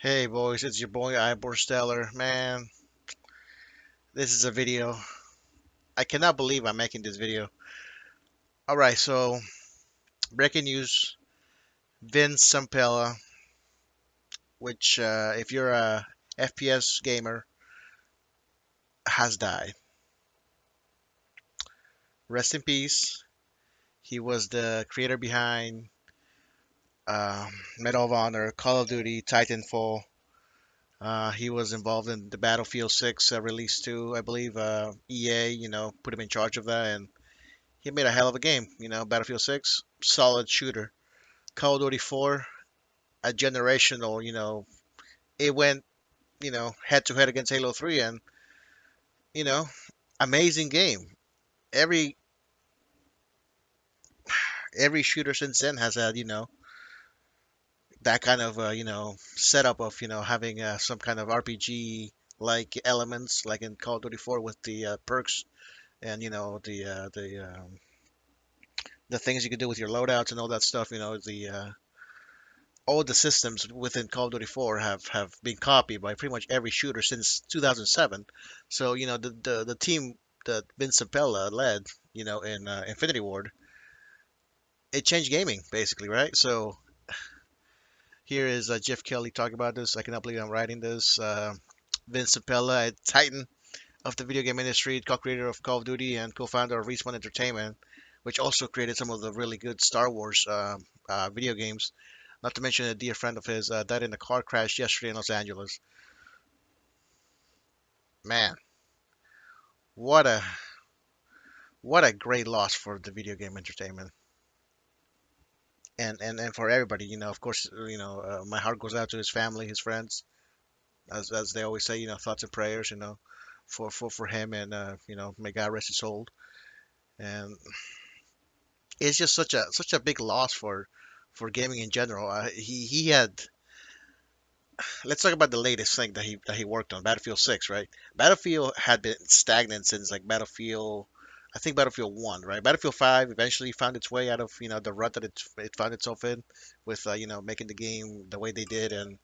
Hey boys, it's your boy Stellar. Man, this is a video. I cannot believe I'm making this video. Alright, so breaking news. Vince Zampella, which if you're a FPS gamer, has died. Rest in peace. He was the creator behind Medal of Honor, Call of Duty, Titanfall. He was involved in the Battlefield 6 release too, I believe. EA, put him in charge of that, and he made a hell of a game. Battlefield 6, solid shooter. Call of Duty 4, a generational, it went, head to head against Halo 3 and, you know, amazing game. Every every shooter since then has had, that kind of, setup of, having some kind of RPG like elements like in Call of Duty 4 with the perks and, the things you can do with your loadouts and all that stuff, the all the systems within Call of Duty 4 have been copied by pretty much every shooter since 2007. So the team that Vince Zampella led, in Infinity Ward, it changed gaming basically, right? So here is Jeff Kelly talking about this. I cannot believe I'm writing this. Vince Zampella, a titan of the video game industry, co-creator of Call of Duty and co-founder of Respawn Entertainment, which also created some of the really good Star Wars video games. Not to mention a dear friend of his died in a car crash yesterday in Los Angeles. Man, what a what a great loss for the video game entertainment and for everybody. Of course, my heart goes out to his family, his friends, as they always say. Thoughts and prayers. For him and may God rest his soul. And it's just such a big loss for gaming in general. He had let's talk about the latest thing that he worked on, Battlefield 6, right? Battlefield had been stagnant since like Battlefield, I think Battlefield 1, right? Battlefield 5 eventually found its way out of, the rut that it found itself in with making the game the way they did, and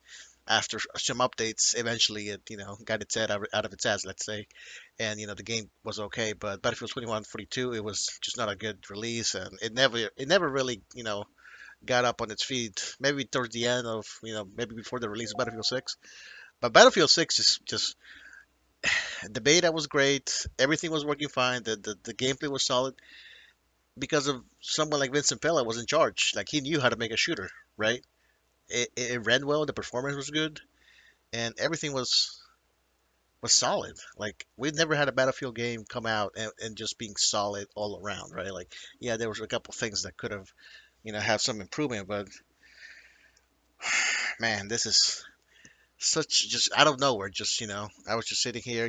after some updates, eventually it got its head out of its ass, let's say, and the game was okay. But Battlefield 2142, it was just not a good release, and it never really got up on its feet. Maybe towards the end of, maybe before the release of Battlefield 6. But Battlefield 6 is just the beta was great. Everything was working fine. The gameplay was solid because of someone like Vincent Pella was in charge. Like he knew how to make a shooter, right? It ran well. The performance was good, and everything was solid. Like we've never had a Battlefield game come out and just being solid all around, right? Like yeah, there was a couple things that could have have some improvement, but man, this is such just out of nowhere. Just I was just sitting here,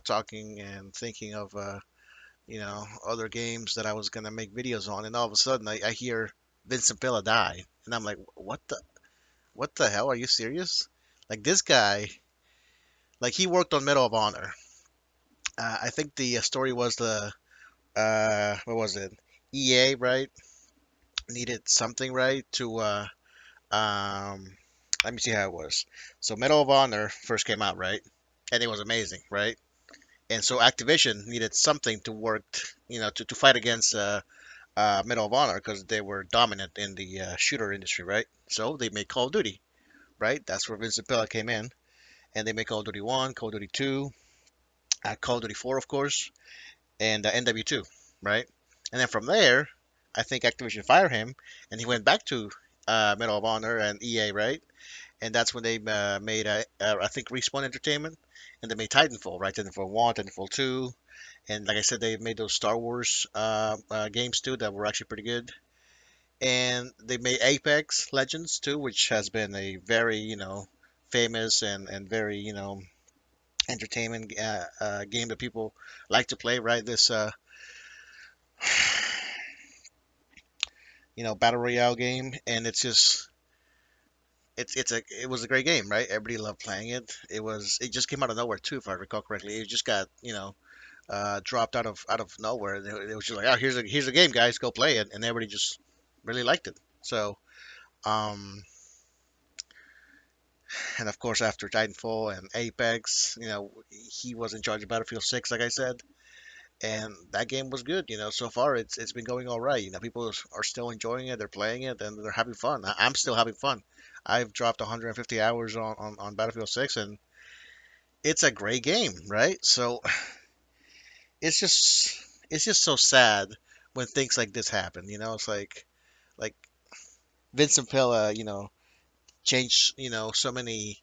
talking and thinking of other games that I was gonna make videos on, and all of a sudden I hear Vincent Pilla die, and I'm like, what the hell? Are you serious? Like this guy, like he worked on Medal of Honor. I think the story was the what was it? EA, right? Needed something, right, to um let me see how it was. So Medal of Honor first came out, right? And it was amazing, right? And so Activision needed something to work, to fight against Medal of Honor because they were dominant in the shooter industry, right? So they made Call of Duty, right? That's where Vince Zampella came in, and they made Call of Duty 1, Call of Duty 2, Call of Duty 4, of course, and NW2, right? And then from there, I think Activision fired him, and he went back to Medal of Honor and EA, right? And that's when they made I think Respawn Entertainment, and they made Titanfall, right? Titanfall 1, Titanfall 2, and like I said, they made those Star Wars games too that were actually pretty good. And they made Apex Legends too, which has been a very famous and very entertainment game that people like to play, right? This battle royale game, and it's just it was a great game, right? Everybody loved playing it. It just came out of nowhere too, if I recall correctly. It just got dropped out of nowhere. It was just like, oh, here's a game, guys, go play it, and everybody just really liked it. So um, And of course, after Titanfall and Apex, he was in charge of Battlefield 6, like I said, and that game was good. So far it's been going all right. People are still enjoying it, they're playing it, and they're having fun. I'm still having fun. I've dropped 150 hours on Battlefield 6, and it's a great game, right? So it's just it's just so sad when things like this happen. It's like Vincent Pilla, changed so many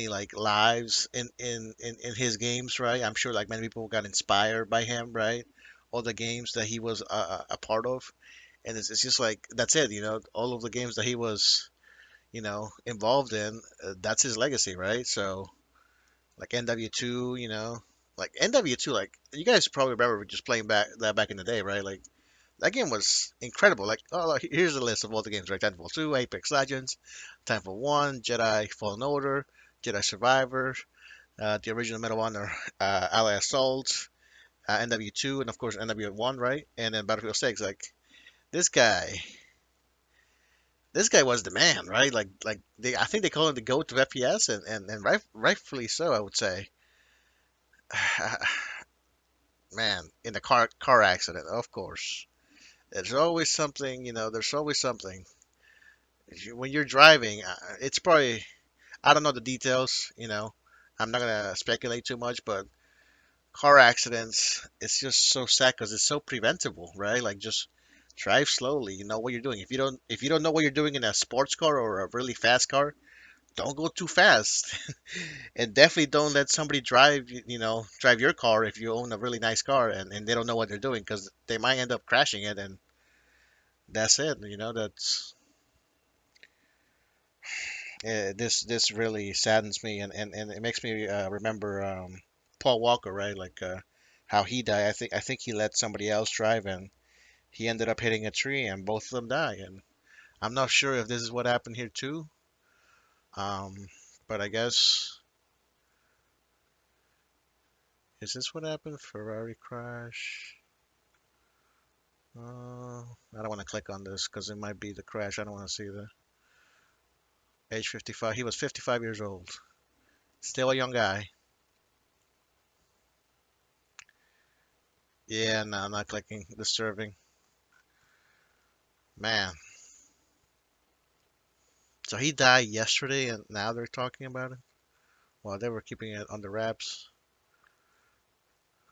like lives in his games, right? I'm sure like many people got inspired by him, right? All the games that he was a part of, and it's just like that's it, all of the games that he was involved in, that's his legacy, right? So like NW2, like NW2, like you guys probably remember just playing back in the day, right? Like that game was incredible. Like, oh, like, here's a list of all the games, right? Titanfall 2, Apex Legends, Titanfall 1, Jedi Fallen Order, Jedi Survivor, the original Medal of Honor, Allied Assault, NW2, and of course NW1, right? And then Battlefield 6. Like this guy, this guy was the man, right? Like I think they call him the GOAT of FPS, and rightfully so, I would say. Man, in the car accident, of course. There's always something, there's always something. When you're driving, it's probably, I don't know the details, I'm not gonna speculate too much, but car accidents, it's just so sad because it's so preventable, right? Like just drive slowly. You know what you're doing. If you don't know what you're doing in a sports car or a really fast car, don't go too fast, and definitely don't let somebody drive your car if you own a really nice car and they don't know what they're doing because they might end up crashing it, and that's it. This really saddens me, and it makes me remember Paul Walker, right? Like how he died. I think he let somebody else drive, and he ended up hitting a tree, and both of them died. And I'm not sure if this is what happened here too. Um, but I guess is this what happened? Ferrari crash. I don't want to click on this because it might be the crash. I don't want to see the age 55. He was 55 years old. Still a young guy. Yeah, no, I'm not clicking. Disturbing. Man. So he died yesterday, and now they're talking about it. Well, they were keeping it under wraps.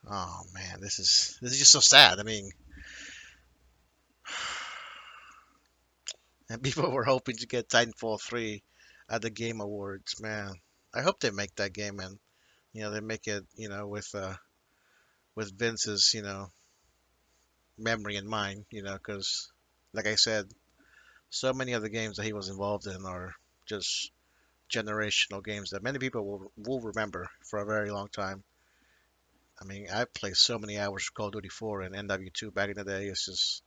Oh man, this is just so sad. I mean, and people were hoping to get Titanfall 3 at the Game Awards. Man, I hope they make that game, and they make it with Vince's memory in mind. Because like I said, so many of the games that he was involved in are just generational games that many people will remember for a very long time. I mean, I played so many hours of Call of Duty 4 and NW2 back in the day. It's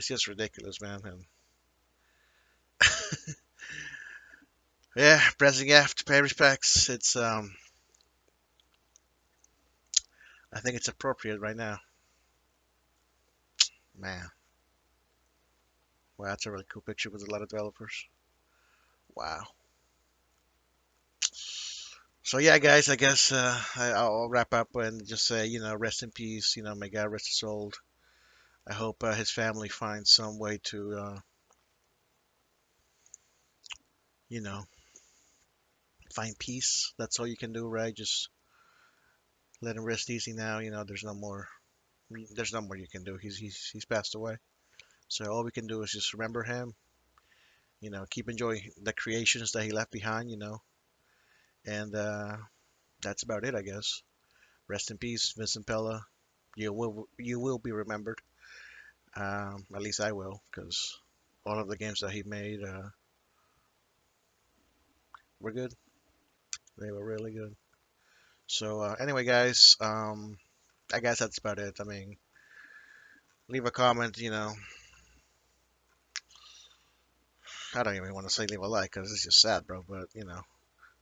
just ridiculous, man. And yeah, pressing F to pay respects. I think it's appropriate right now. Man, wow, that's a really cool picture with a lot of developers. Wow. So yeah, guys, I guess I'll wrap up and just say, rest in peace. May God rest his soul. I hope his family finds some way to, you know, find peace. That's all you can do, right? Just let him rest easy now. There's no more you can do. He's passed away. So all we can do is just remember him. Keep enjoying the creations that he left behind. And that's about it, I guess. Rest in peace, Vincent Pella. You will be remembered. At least I will, because all of the games that he made were good. They were really good. So anyway, guys, I guess that's about it. I mean, leave a comment. I don't even want to say leave a like because it's just sad, bro. But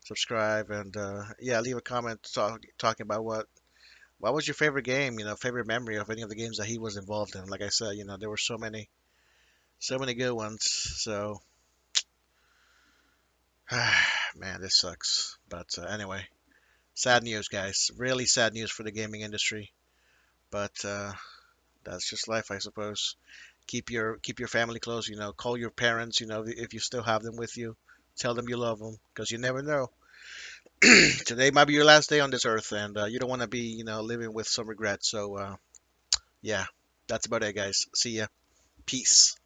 subscribe and yeah, leave a comment talking about what was your favorite game. Favorite memory of any of the games that he was involved in. Like I said, there were so many good ones. So, man. man, this sucks. But anyway, sad news, guys. Really sad news for the gaming industry. But that's just life, I suppose. Keep your family close. Call your parents. If you still have them with you, tell them you love them, because you never know. Today might be your last day on this earth, and you don't want to be, living with some regret. So yeah, that's about it, guys. See ya. Peace.